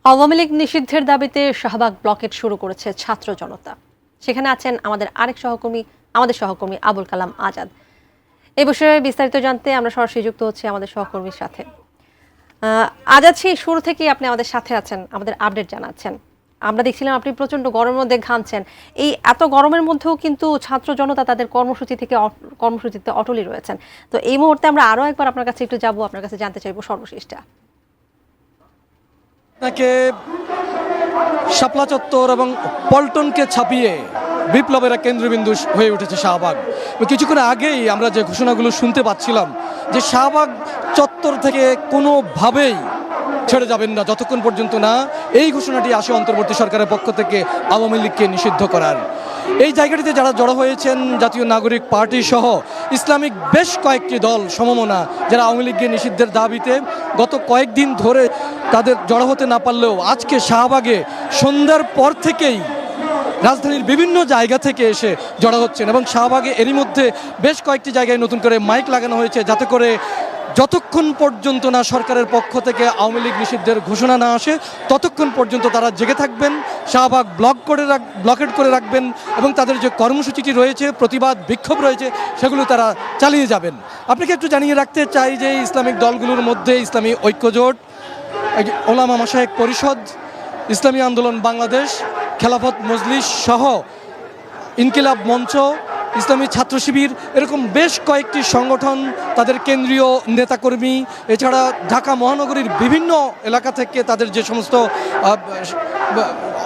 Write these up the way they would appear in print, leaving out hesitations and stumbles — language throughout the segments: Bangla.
আওয়ামী লীগ নিষিদ্ধের দাবিতে শাহবাগ ব্লকেট শুরু করেছে ছাত্র জনতা। সেখানে আছেন আমাদের সহকর্মী আবুল কালাম আজাদ। এই বিষয়ে বিস্তারিত জানতে আমরা সরাসরি যুক্ত হচ্ছি আমাদের সহকর্মীর সাথে। আজাদ, সেই শুরু থেকেই আপনি আমাদের সাথে আছেন, আমাদের আপডেট জানাচ্ছেন। আমরা দেখছিলাম আপনি প্রচন্ড গরমের মধ্যে ঘামছেন। এই এত গরমের মধ্যেও কিন্তু ছাত্র জনতা তাদের কর্মসূচিতে অটলই রয়েছেন। তো এই মুহূর্তে আমরা আরো একবার আপনার কাছে একটু যাবো, আপনার কাছে জানতে চাইবো সর্বশেষটা। আপনাকে শাপলা চত্বর এবং পল্টনকে ছাপিয়ে বিপ্লবের এক কেন্দ্রবিন্দু হয়ে উঠেছে শাহবাগ। কিছুক্ষণ আগেই আমরা যে ঘোষণাগুলো শুনতে পাচ্ছিলাম যে শাহবাগ চত্বর থেকে কোনোভাবেই ছেড়ে যাবেন না যতক্ষণ পর্যন্ত না এই ঘোষণাটি আসে অন্তর্বর্তী সরকারের পক্ষ থেকে আওয়ামী লীগকে নিষিদ্ধ করার। এই জায়গাটিতে যারা জড়ো হয়েছেন জাতীয় নাগরিক পার্টি সহ ইসলামিক বেশ কয়েকটি দল সমমনা, যারা আওয়ামী লীগকে নিষিদ্ধের দাবিতে গত কয়েকদিন ধরে তাদের জড়ো হতে না পারলেও আজকে শাহবাগে সন্ধ্যার পর থেকেই রাজধানীর বিভিন্ন জায়গা থেকে এসে জড়ো হচ্ছেন। এবং শাহবাগে এরই মধ্যে বেশ কয়েকটি জায়গায় নতুন করে মাইক লাগানো হয়েছে, যাতে করে যতক্ষণ পর্যন্ত না সরকারের পক্ষ থেকে আওয়ামী লীগ নিষিদ্ধের ঘোষণা না আসে ততক্ষণ পর্যন্ত তারা জেগে থাকবেন, শাহবাগ ব্লকেট করে রাখবেন এবং তাদের যে কর্মসূচিটি রয়েছে, প্রতিবাদ বিক্ষোভ রয়েছে, সেগুলো তারা চালিয়ে যাবেন। আপনাকে একটু জানিয়ে রাখতে চাই যে ইসলামিক দলগুলোর মধ্যে ইসলামী ঐক্যজোট, ওলামা মাশায়েখ পরিষদ, ইসলামী আন্দোলন বাংলাদেশ, খেলাফত মজলিস সহ ইনকিলাব মঞ্চ, ইসলামী ছাত্র শিবির, এরকম বেশ কয়েকটি সংগঠন, তাদের কেন্দ্রীয় নেতাকর্মী, এছাড়া ঢাকা মহানগরীর বিভিন্ন এলাকা থেকে তাদের যে সমস্ত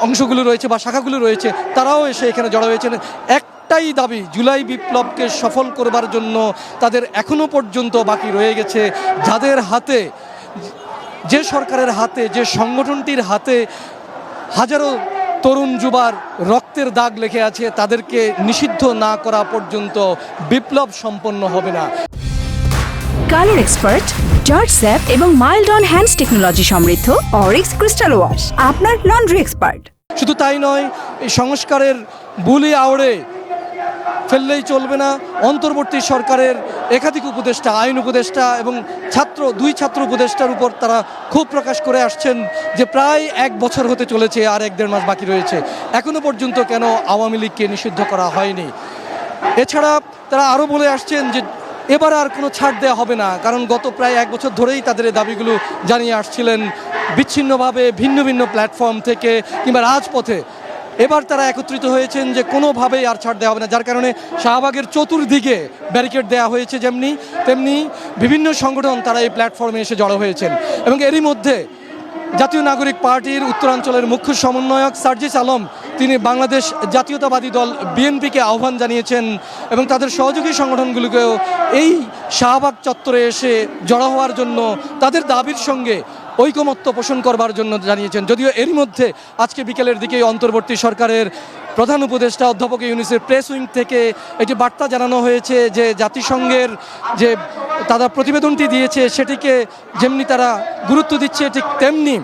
অংশগুলো রয়েছে বা শাখাগুলো রয়েছে, তারাও এসে এখানে জড়ো হয়েছেন। একটাই দাবি, জুলাই বিপ্লবকে সফল করবার জন্য তাদের এখনো পর্যন্ত বাকি রয়ে গেছে, যাদের হাতে, যে সরকারের হাতে, যে সংগঠনটির হাতে হাজারো তরুণ যুবার রক্তের দাগ লেগে আছে, তাদেরকে নিষিদ্ধ না করা পর্যন্ত বিপ্লব সম্পন্ন হবে না। কালার এক্সপার্ট, জর্জ স্যাপ এবং মাইল্ড অন হ্যান্ডস টেকনোলজি সমৃদ্ধ অরিক্স ক্রিস্টাল ওয়াশ আপনার লন্ড্রি এক্সপার্ট। শুধু তাই নয়, এই সংস্কারের বুলি আওড়ে ফেললেই চলবে না। অন্তর্বর্তী সরকারের একাধিক উপদেষ্টা, আইন উপদেষ্টা এবং দুই ছাত্র উপদেষ্টার উপর তারা ক্ষোভ প্রকাশ করে আসছেন যে প্রায় 1 বছর হতে চলেছে, আর 1-1.5 মাস বাকি রয়েছে, এখনো পর্যন্ত কেন আওয়ামী লীগকে নিষিদ্ধ করা হয়নি। এছাড়া তারা আরও বলে আসছেন যে এবার আর কোনো ছাড় দেওয়া হবে না, কারণ গত প্রায় 1 বছর ধরেই তাদের এই দাবিগুলো জানিয়ে আসছিলেন বিচ্ছিন্নভাবে ভিন্ন ভিন্ন প্ল্যাটফর্ম থেকে কিংবা রাজপথে। এবার তারা একত্রিত হয়েছেন যে কোনোভাবেই আর ছাড় দেওয়া হবে না, যার কারণে শাহবাগের চতুর্দিকে ব্যারিকেড দেওয়া হয়েছে, তেমনি বিভিন্ন সংগঠন তারা এই প্ল্যাটফর্মে এসে জড়ো হয়েছেন। এবং এরই মধ্যে জাতীয় নাগরিক পার্টির উত্তরাঞ্চলের মুখ্য সমন্বয়ক সার্জিস আলম, তিনি বাংলাদেশ জাতীয়তাবাদী দল বিএনপিকে আহ্বান জানিয়েছেন এবং তাদের সহযোগী সংগঠনগুলোকেও এই শাহবাগ চত্বরে এসে জড়ো হওয়ার জন্য, তাদের দাবির সঙ্গে ঐকমত্য পোষণ করবার জন্য জানিয়েছেন। যদিও এরই মধ্যে আজকে বিকেলের দিকেই অন্তর্বর্তী সরকারের প্রধান উপদেষ্টা অধ্যাপক ইউনূসের প্রেস উইং থেকে একটি বার্তা জানানো হয়েছে যে জাতিসংঘের যে তারা প্রতিবেদনটি দিয়েছে সেটিকে যেমনি তারা গুরুত্ব দিচ্ছে, ঠিক তেমনি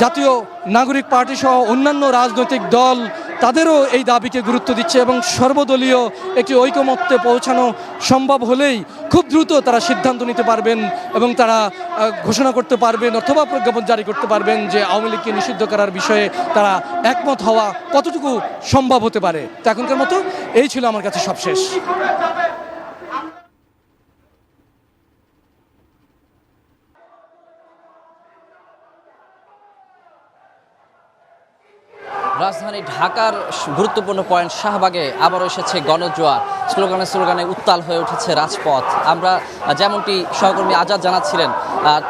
জাতীয় নাগরিক পার্টি সহ অন্যান্য রাজনৈতিক দল তাদেরও এই দাবিকে গুরুত্ব দিচ্ছে এবং সর্বদলীয় একটি ঐকমত্যে পৌঁছানো সম্ভব হলেই খুব দ্রুত তারা সিদ্ধান্ত নিতে পারবেন এবং তারা ঘোষণা করতে পারবেন অথবা প্রজ্ঞাপন জারি করতে পারবেন যে আওয়ামী লীগকে নিষিদ্ধ করার বিষয়ে তারা একমত হওয়া কতটুকু সম্ভব হতে পারে। তো এখনকার মতো এই ছিল আমার কাছে সবশেষ। রাজধানী ঢাকার গুরুত্বপূর্ণ পয়েন্ট শাহবাগে আবারও এসেছে গণজোয়ার। স্লোগানে উত্তাল হয়ে উঠেছে রাজপথ। আমরা যেমনটি সহকর্মী আজাদ জানাচ্ছিলেন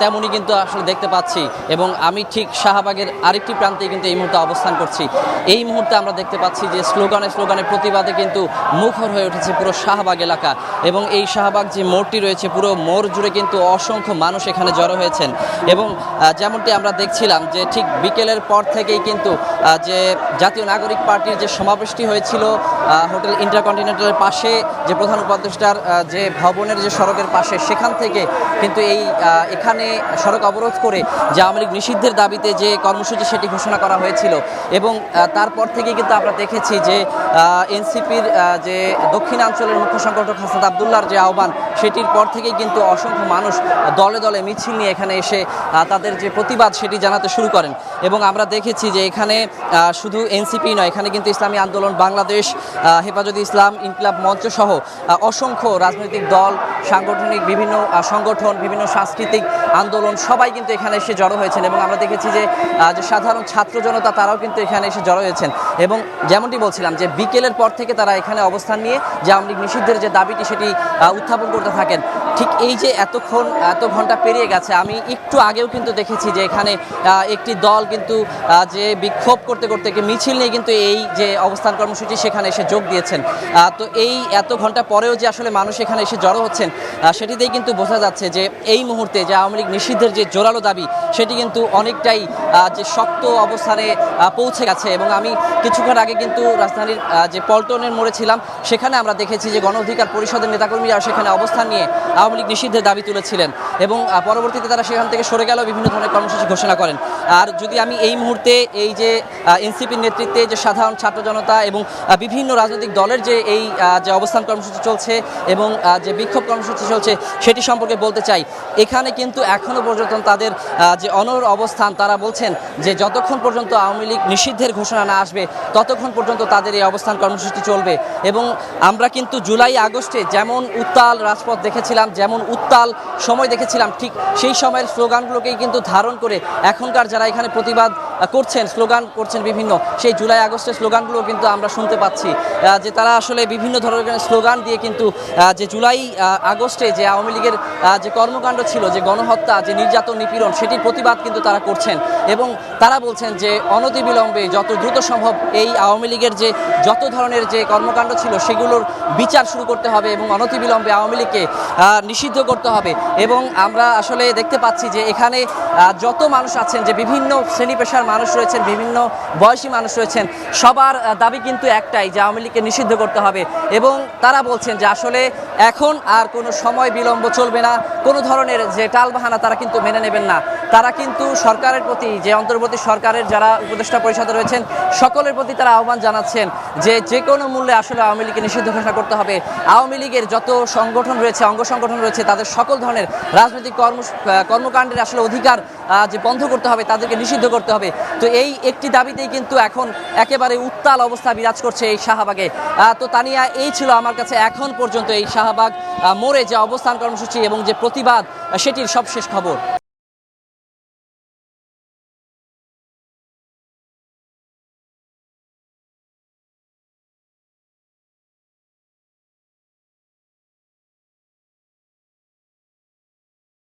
তেমনই কিন্তু আসলে দেখতে পাচ্ছি এবং আমি ঠিক শাহবাগের আরেকটি প্রান্তে কিন্তু এই মুহূর্তে অবস্থান করছি। এই মুহূর্তে আমরা দেখতে পাচ্ছি যে স্লোগানে প্রতিবাদে কিন্তু মুখর হয়ে উঠেছে পুরো শাহবাগ এলাকা এবং এই শাহবাগ যে মোড়টি রয়েছে পুরো মোড় জুড়ে কিন্তু অসংখ্য মানুষ এখানে জড়ো হয়েছেন এবং যেমনটি আমরা দেখছিলাম যে ঠিক বিকেলের পর থেকেই কিন্তু যে জাতীয় নাগরিক পার্টির যে সমাবেশটি হয়েছিল হোটেল ইন্টারকন্টিনেন্টালের পাশে, যে প্রধান উপদেষ্টার যে ভবনের যে সড়কের পাশে, সেখান থেকে কিন্তু এখানে সড়ক অবরোধ করে যে আওয়ামী লীগ নিষিদ্ধের দাবিতে যে কর্মসূচি সেটি ঘোষণা করা হয়েছিল। এবং তারপর থেকে কিন্তু আমরা দেখেছি যে এনসিপির যে দক্ষিণাঞ্চলের মুখ্য সংগঠক হাসনাত আবদুল্লাহর যে আহ্বান, সেটির পর থেকেই কিন্তু অসংখ্য মানুষ দলে দলে মিছিল নিয়ে এখানে এসে তাদের যে প্রতিবাদ সেটি জানাতে শুরু করেন। এবং আমরা দেখেছি যে এখানে শুধু এনসিপি নয়, এখানে কিন্তু ইসলামী আন্দোলন বাংলাদেশ, হেফাজতে ইসলাম, ইনকিলাব মঞ্চ সহ অসংখ্য রাজনৈতিক দল, সাংগঠনিক বিভিন্ন সংগঠন, বিভিন্ন সাংস্কৃতিক আন্দোলন সবাই কিন্তু এখানে এসে জড়ো হয়েছেন। এবং আমরা দেখেছি যে সাধারণ ছাত্র জনতা তারাও কিন্তু এখানে এসে জড়ো হয়েছেন। এবং যেমনটি বলছিলাম যে বিকেলের পর থেকে তারা এখানে অবস্থান নিয়ে যে আওয়ামী লীগ নিষিদ্ধের যে দাবিটি সেটি উত্থাপন করতে থাকেন। ঠিক এই যে এত ঘন্টা পেরিয়ে গেছে, আমি একটু আগেও কিন্তু দেখেছি যে এখানে একটি দল কিন্তু যে বিক্ষোভ করতে করতে মিছিল নিয়ে কিন্তু এই যে অবস্থান কর্মসূচি সেখানে এসে যোগ দিয়েছেন। তো এই এত ঘন্টা পরেও যে আসলে মানুষ এখানে এসে জড়ো হচ্ছেন, সেটিতেই কিন্তু বোঝা যাচ্ছে যে এই মুহূর্তে যে আওয়ামী লীগ নিষিদ্ধের যে জোরালো দাবি সেটি কিন্তু অনেকটাই যে শক্ত অবস্থানে পৌঁছে গেছে। এবং আমি কিছুক্ষণ আগে কিন্তু রাজধানীর যে পল্টনের মোড়ে ছিলাম, সেখানে আমরা দেখেছি যে গণ অধিকার পরিষদের নেতাকর্মীরা সেখানে অবস্থান নিয়ে আওয়ামী লীগ নিষিদ্ধের দাবি তুলেছিলেন। এবং পরবর্তীতে তারা সেখান থেকে সরে গেলেও বিভিন্ন ধরনের কর্মসূচি ঘোষণা করেন। আর যদি আমি এই মুহূর্তে এই যে এনসিপির নেতৃত্বে যে সাধারণ ছাত্র জনতা এবং বিভিন্ন রাজনৈতিক দলের যে এই যে অবস্থান কর্মসূচি চলছে এবং যে বিক্ষোভ কর্মসূচি চলছে সেটি সম্পর্কে বলতে চাই, এখানে কিন্তু এখনও পর্যন্ত তাদের যে অনড় অবস্থান, তারা বলছেন যে যতক্ষণ পর্যন্ত আওয়ামী লীগ নিষিদ্ধের ঘোষণা না আসবে ততক্ষণ পর্যন্ত তাদের এই অবস্থান কর্মসূচি চলবে। এবং আমরা কিন্তু জুলাই আগস্টে যেমন উত্তাল রাজপথ দেখেছিলাম, যেমন উত্তাল সময় দেখেছিলাম, ঠিক সেই সময়ের স্লোগানগুলোকেই কিন্তু ধারণ করে এখনকার যারা এখানে প্রতিবাদ করছেন, স্লোগান করছেন বিভিন্ন, সেই জুলাই আগস্টের স্লোগানগুলো কিন্তু আমরা শুনতে পাচ্ছি যে তারা আসলে বিভিন্ন ধরনের স্লোগান দিয়ে কিন্তু যে জুলাই আগস্টে যে আওয়ামী লীগের যে কর্মকাণ্ড ছিল, যে গণহত্যা, যে নির্যাতন নিপীড়ন, সেটির প্রতিবাদ কিন্তু তারা করছেন। এবং তারা বলছেন যে অনতিবিলম্বে যত দ্রুত সম্ভব এই আওয়ামী লীগের যে যত ধরনের যে কর্মকাণ্ড ছিল সেগুলোর বিচার শুরু করতে হবে এবং অনতিবিলম্বে আওয়ামী লীগকে নিষিদ্ধ করতে হবে। এবং আমরা আসলে দেখতে পাচ্ছি যে এখানে যত মানুষ আছেন, যে বিভিন্ন শ্রেণী পেশার মানুষ রয়েছেন, বিভিন্ন বয়সী মানুষ রয়েছেন, সবার দাবি কিন্তু একটাই যে আওয়ামী লীগকে নিষিদ্ধ করতে হবে। এবং তারা বলছেন যে আসলে এখন আর কোনো সময় বিলম্ব চলবে না, কোনো ধরনের যে টালবাহানা তারা কিন্তু মেনে নেবেন না। তারা কিন্তু সরকারের প্রতি, যে অন্তর্বর্তী সরকারের যারা উপদেষ্টা পরিষদে রয়েছেন, সকলের প্রতি তারা আহ্বান জানাচ্ছেন যে কোনো মূল্যে আসলে আওয়ামী লীগকে নিষিদ্ধ ঘোষণা করতে হবে। আওয়ামী লীগের যত সংগঠন রয়েছে, অঙ্গ সংগঠন রয়েছে, তাদের সকল ধরনের রাজনৈতিক কর্মকাণ্ডের আসলে অধিকার যে বন্ধ করতে হবে, তাদেরকে নিষিদ্ধ করতে হবে। তো এই একটি দাবিতেই কিন্তু এখন একেবারে উত্তাল অবস্থা বিরাজ করছে এই শাহবাগে। তো তানিয়া, এই ছিল আমার কাছে এখন পর্যন্ত এই শাহবাগ মোড়ে যে অবস্থান কর্মসূচি এবং যে প্রতিবাদ, সেটির সবশেষ খবর।